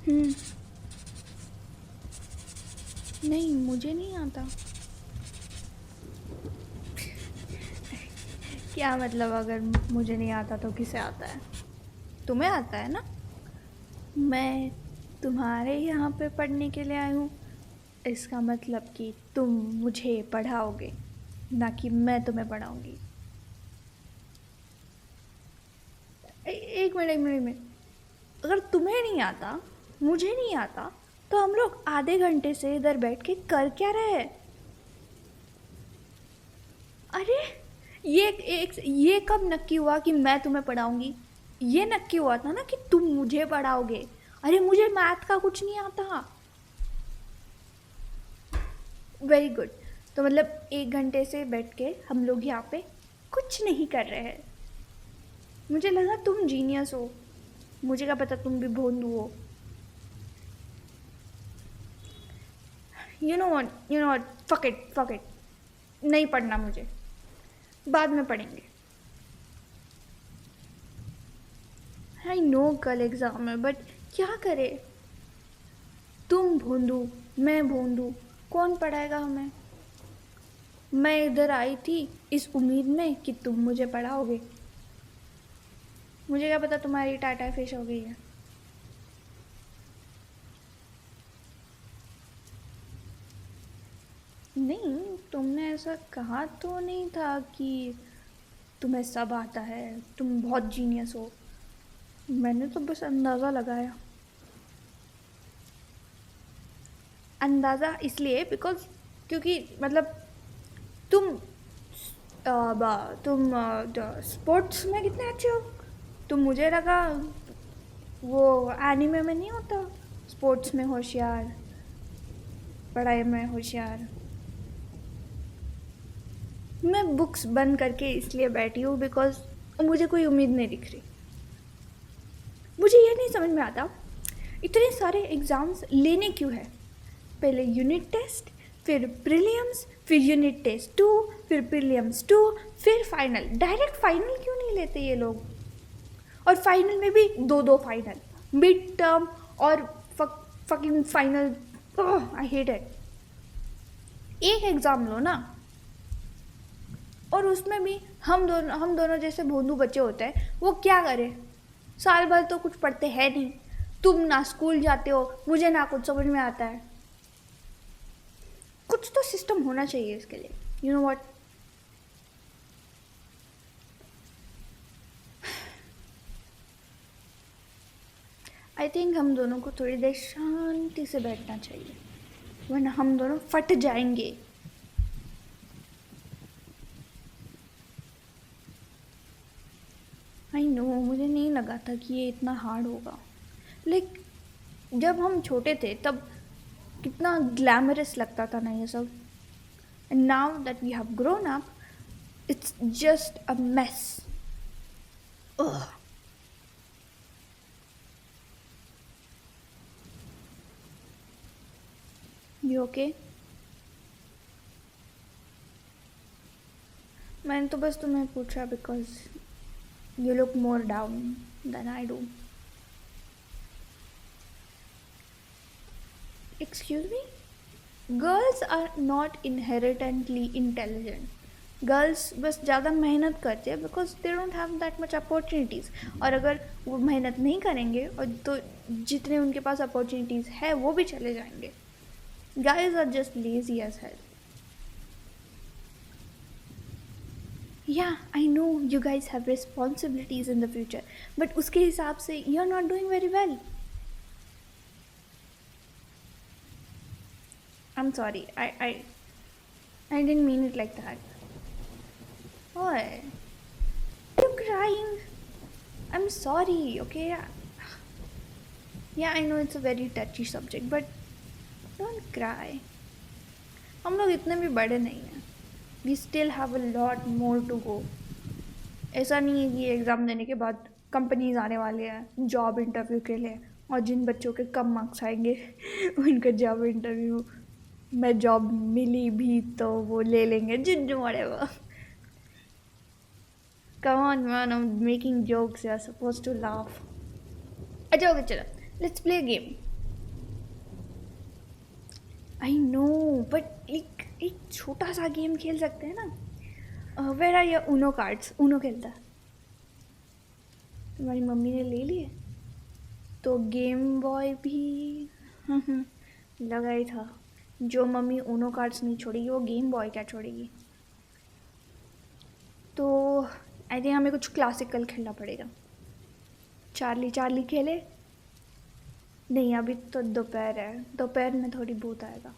हम्म। नहीं, मुझे नहीं आता। क्या मतलब, अगर मुझे नहीं आता तो किसे आता है? तुम्हें आता है ना। मैं तुम्हारे यहाँ पे पढ़ने के लिए आई हूँ, इसका मतलब कि तुम मुझे पढ़ाओगे, ना कि मैं तुम्हें पढ़ाऊंगी। एक मिनट, एक मिनट, एक मिनट। अगर तुम्हें नहीं आता, मुझे नहीं आता, तो हम लोग आधे घंटे से इधर बैठ के कर क्या रहे हैं? अरे, ये कब नक्की हुआ कि मैं तुम्हें पढ़ाऊंगी? ये नक्की हुआ था ना कि तुम मुझे पढ़ाओगे। अरे, मुझे मैथ का कुछ नहीं आता। Very good. तो मतलब 1 घंटे से बैठ के हम लोग यहाँ पे कुछ नहीं कर रहे हैं। मुझे लगा तुम जीनियस हो, मुझे क्या पता तुम भी भोंदू हो। You know what, fuck it, fuck it. नहीं पढ़ना मुझे, बाद में पढ़ेंगे। आई नो कल एग्ज़ाम है, बट क्या करे? तुम भोंदू, मैं भोंदू, कौन पढ़ाएगा हमें? मैं इधर आई थी इस उम्मीद में कि तुम मुझे पढ़ाओगे। मुझे क्या पता तुम्हारी टाटा फिश हो गई है। नहीं, तुमने ऐसा कहा तो नहीं था कि तुम्हें सब आता है, तुम बहुत जीनियस हो। मैंने तो बस अंदाज़ा लगाया। अंदाज़ा इसलिए बिकॉज, क्योंकि मतलब तुम तुम स्पोर्ट्स में कितने अच्छे हो। तुम, मुझे लगा वो एनीमे में नहीं होता, स्पोर्ट्स में होशियार, पढ़ाई में होशियार। मैं बुक्स बंद करके इसलिए बैठी हूँ बिकॉज मुझे कोई उम्मीद नहीं दिख रही। मुझे ये नहीं समझ में आता इतने सारे एग्ज़ाम्स लेने क्यों है। पहले यूनिट टेस्ट, फिर प्रीलिम्स, फिर यूनिट टेस्ट 2, फिर प्रीलिम्स 2, फिर फाइनल। डायरेक्ट फाइनल क्यों नहीं लेते ये लोग? और फाइनल में भी दो दो फाइनल, मिड टर्म और fucking final. I hate it. एक एग्ज़ाम लो ना, और उसमें भी हम दोनों जैसे भोंदू बच्चे होते हैं, वो क्या करें? साल भर तो कुछ पढ़ते हैं नहीं। तुम ना स्कूल जाते हो, मुझे ना कुछ समझ में आता है। कुछ तो सिस्टम होना चाहिए इसके लिए। You know what, I think हम दोनों को थोड़ी देर शांति से बैठना चाहिए, वरना हम दोनों फट जाएंगे। आई नो, मुझे नहीं लगा था कि ये इतना हार्ड होगा। लाइक, जब हम छोटे थे तब कितना ग्लैमरस लगता था ना ये सब। And now that we have grown up, it's just a mess. You okay? मैंने तो बस तुम्हें पूछा because you look more down than I do. Excuse me? Girls are not inherently intelligent. Girls बस ज़्यादा मेहनत करते हैं because they don't have that much opportunities. और अगर वो मेहनत नहीं करेंगे और तो जितने उनके पास अपॉर्चुनिटीज़ है वो भी चले जाएंगे। Guys are just lazy as hell. Yeah I know you guys have responsibilities in the future, but उसके हिसाब से you are not doing very well. I am sorry, I didn't mean it like that. Why? Are you crying? I'm sorry, okay? Yeah, I know it's a very touchy subject, but don't cry. हम लोग इतने भी बड़े नहीं हैं. We still have a lot more to go. ऐसा नहीं है कि एग्ज़ाम देने के बाद कंपनीज आने वाले हैं जॉब इंटरव्यू के लिए, और जिन बच्चों के कम मार्क्स आएंगे उनका जॉब इंटरव्यू में जॉब मिली भी तो वो ले लेंगे, जिन whatever. Come on, man, I'm making jokes. You're supposed to laugh. अच्छा, okay, चलो. Let's play a game. I know, but एक छोटा सा गेम खेल सकते हैं ना। Where are your Uno cards? Uno खेलता है? तुम्हारी मम्मी ने ले लिए तो गेम बॉय भी लगा ही था। जो मम्मी ऊनो कार्ड्स नहीं छोड़ेगी वो गेम बॉय क्या छोड़ेगी। तो आई थिंक हमें कुछ क्लासिकल खेलना पड़ेगा। चार्ली चार्ली खेले? नहीं, अभी तो दोपहर है, दोपहर में थोड़ी भूत आएगा।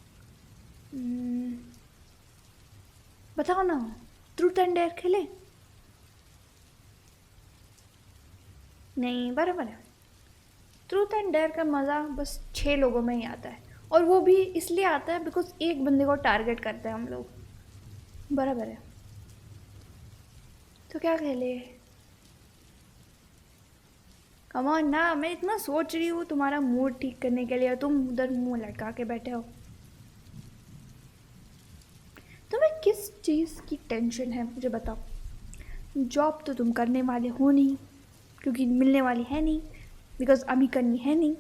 बताओ ना, ट्रूथ एंड डेयर खेले? नहीं, बराबर है। ट्रूथ एंड डेयर का मज़ा बस 6 लोगों में ही आता है, और वो भी इसलिए आता है बिकॉज एक बंदे को टारगेट करते हैं हम लोग। बराबर है। तो क्या खेले? कम ऑन ना, मैं इतना सोच रही हूँ तुम्हारा मूड ठीक करने के लिए, और तुम उधर मुंह लटका के बैठे हो। तुम्हें किस चीज़ की टेंशन है मुझे बताओ। जॉब तो तुम करने वाले हो नहीं, क्योंकि मिलने वाली है नहीं, बिकॉज अभी करनी है नहीं।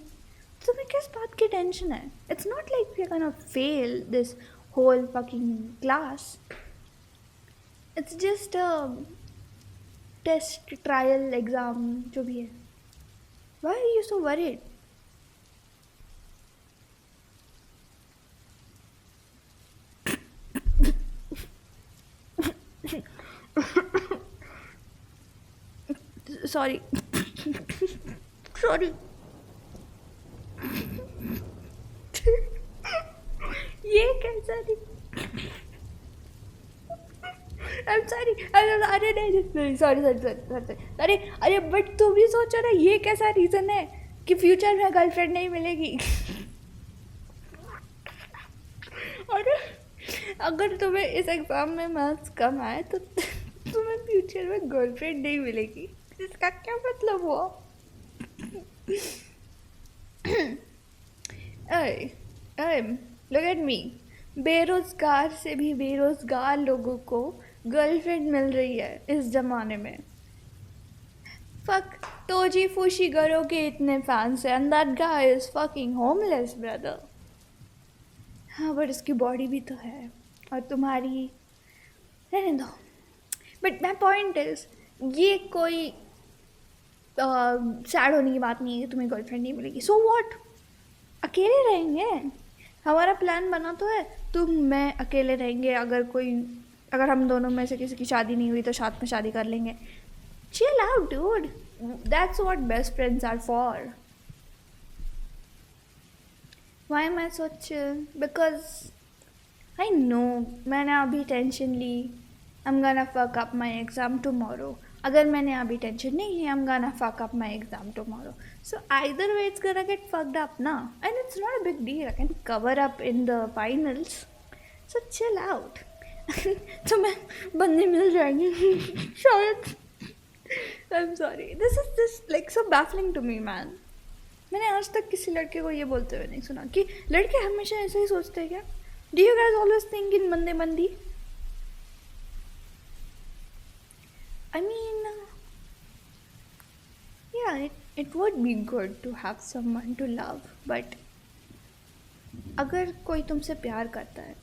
तुम्हें किस बात की टेंशन है? It's not like we are gonna fail this whole fucking class. It's just test, trial, exam, जो भी है। Why are you so worried? Sorry. Sorry. ये कैसा नहीं? I'm sorry. अरे नहीं, sorry. अरे बट तुम भी सोचो ना, ये कैसा रीज़न है कि फ्यूचर में गर्लफ्रेंड नहीं मिलेगी। और अगर तुम्हें इस एग्ज़ाम में मार्क्स कम आए तो तुम्हें फ्यूचर में गर्लफ्रेंड नहीं मिलेगी, इसका क्या मतलब हुआ? लुक एट मी, बेरोज़गार से भी बेरोज़गार लोगों को गर्लफ्रेंड मिल रही है इस ज़माने में। फक तोजी फुशिगरो के इतने फैंस हैं, and that guy is fucking homeless brother. हाँ, बट उसकी बॉडी भी तो है, और तुम्हारी रहने दो। बट माई पॉइंट इज़, ये कोई सैड होने की बात नहीं है कि तुम्हें गर्लफ्रेंड नहीं मिलेगी। सो वॉट, अकेले रहेंगे। हमारा प्लान बना तो है, तुम मैं अकेले रहेंगे। अगर हम दोनों में से किसी की शादी नहीं हुई तो साथ में शादी कर लेंगे। Chill out dude, that's what best friends are for. Why am I so chill? Because I know मैंने अभी टेंशन ली। I'm gonna fuck up my exam tomorrow. अगर मैंने अभी टेंशन नहीं है, I'm gonna fuck up my exam tomorrow. So either way it's gonna get fucked up ना, and it's not a big deal. I can cover up in the finals. So chill out. तो मैं बंदे मिल जाएंगे शायद। I'm sorry. This is like so baffling to me, man. मैंने आज तक किसी लड़के को ये बोलते हुए नहीं सुना कि लड़के हमेशा ऐसे ही सोचते हैं क्या? Do you guys always think in बंदे बंदी? I mean yeah it would be good to have someone to love, but अगर कोई तुमसे प्यार करता है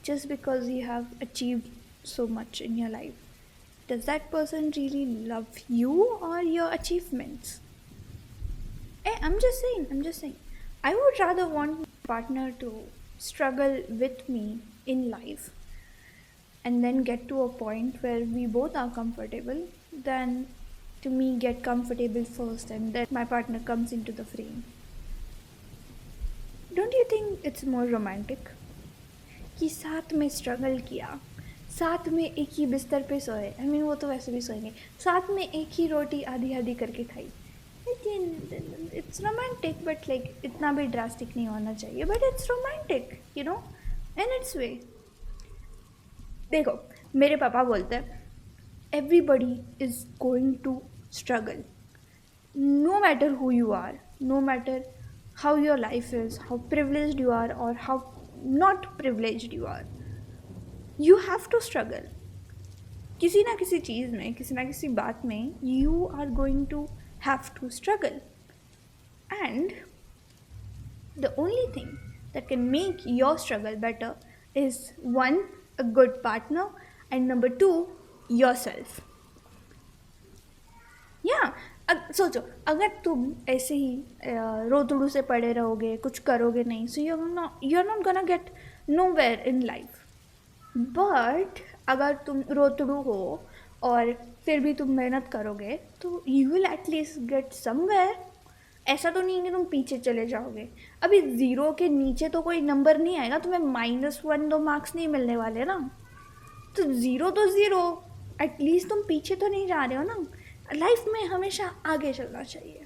just because you have achieved so much in your life, does that person really love you और your achievements? I'm just saying. I would rather want my partner to struggle with me in life and then get to a point where we both are comfortable than to me get comfortable first and then my partner comes into the frame. Don't you think it's more romantic? कि साथ में struggle किया, साथ में एक ही बिस्तर पे सोए। I mean वो तो वैसे भी सोएंगे, साथ में एक ही रोटी आधी आधी करके खाई। It's romantic, but like इतना भी ड्रास्टिक नहीं होना चाहिए, but it's romantic, you know, in its way. देखो, मेरे पापा बोलते हैं everybody is going to struggle, no matter who you are, no matter how your life is, how privileged you are or how not privileged you are, you have to struggle. किसी ना किसी चीज़ में, किसी ना किसी बात में you are going to have to struggle. And the only thing that can make your struggle better is one, a good partner, and number two, yourself. या सोचो, अगर तुम ऐसे ही रोतड़ू से पड़े रहोगे, कुछ करोगे नहीं, so you are not gonna get nowhere in life. But अगर तुम रोतड़ू हो और फिर भी तुम मेहनत करोगे तो you will at least get somewhere. ऐसा तो नहीं है कि तुम पीछे चले जाओगे. अभी ज़ीरो के नीचे तो कोई नंबर नहीं आएगा, तुम्हें -1 2 मार्क्स नहीं मिलने वाले ना. तो ज़ीरो, एटलीस्ट तुम पीछे तो नहीं जा रहे हो ना. लाइफ में हमेशा आगे चलना चाहिए.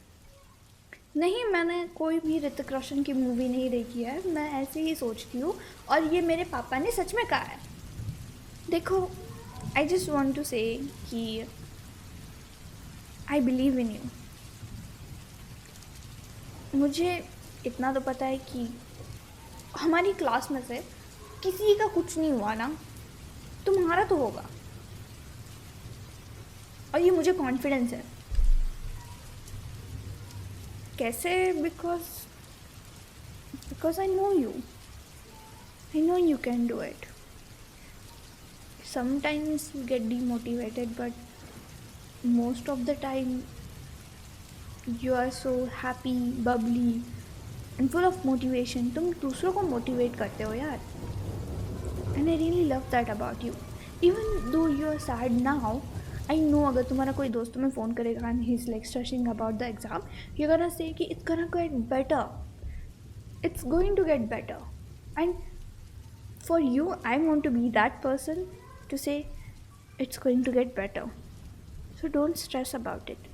नहीं, मैंने कोई भी ऋतिक रोशन की मूवी नहीं देखी है, मैं ऐसे ही सोचती हूँ और ये मेरे पापा ने सच में कहा है. देखो, आई जस्ट वॉन्ट टू से कि आई बिलीव इन यू. मुझे इतना तो पता है कि हमारी क्लास में से किसी का कुछ नहीं हुआ ना, तुम्हारा तो होगा. और ये मुझे कॉन्फिडेंस है. कैसे? Because I know you. I know you can do it. Sometimes you get demotivated, but most of the time you are so happy, bubbly and full of motivation. तुम दूसरों को मोटिवेट करते हो यार. And I really love that about you. Even though you are sad now, I know अगर तुम्हारा कोई दोस्त तुम्हें फ़ोन करेगा and he is like stressing about the exam, you gonna say कि it's gonna get better, it's going to get better. And for you I want to be that person to say it's going to get better. So don't stress about it.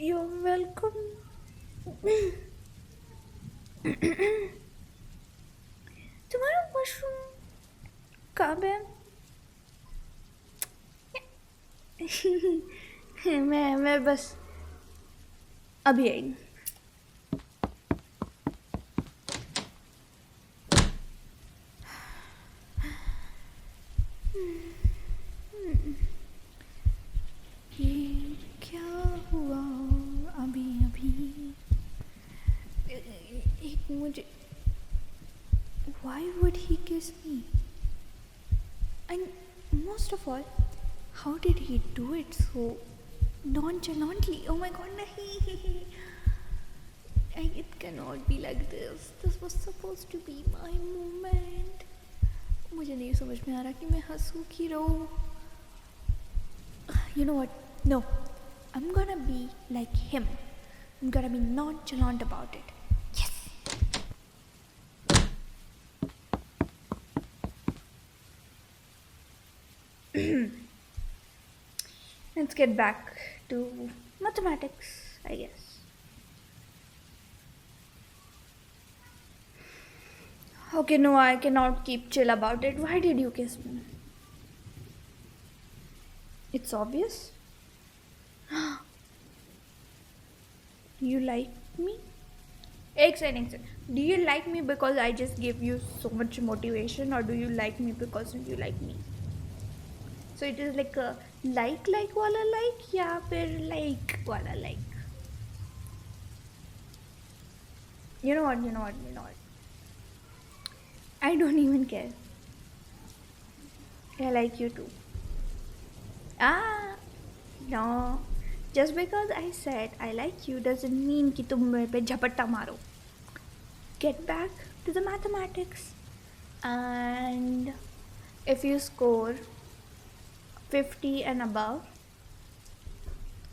You're welcome. तुम्हारा mushroom कब है? मैं बस अभी आई. ये क्या हुआ अभी अभी? एक मुझे, why would he kiss me? And most of all, how did he do it so nonchalantly? Oh my god, nahi. It cannot be like this. This was supposed to be my moment. मुझे नहीं समझ में आ रहा कि मैं हंसूं कि रोऊं. You know what? No, I'm gonna be like him. I'm gonna be nonchalant about it. Yes! Let's get back to mathematics, I guess. Okay, no, I cannot keep chill about it. Why did you kiss me? It's obvious. You like me? Excellent. Do you like me because I just give you so much motivation, or do you like me because you like me? So it is like a like wala like या फिर like wala like. You know what? I don't even care. I like you too. No. Just because I said I like you doesn't mean कि तुम मेरे पे झपट्टा मारो. Get back to the mathematics. And if you score 50 and above,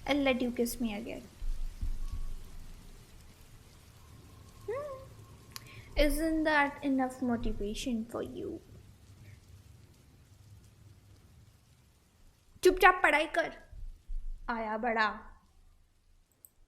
I'll let you kiss me again. Isn't that enough motivation for you? चुपचाप पढ़ाई कर, आया बड़ा.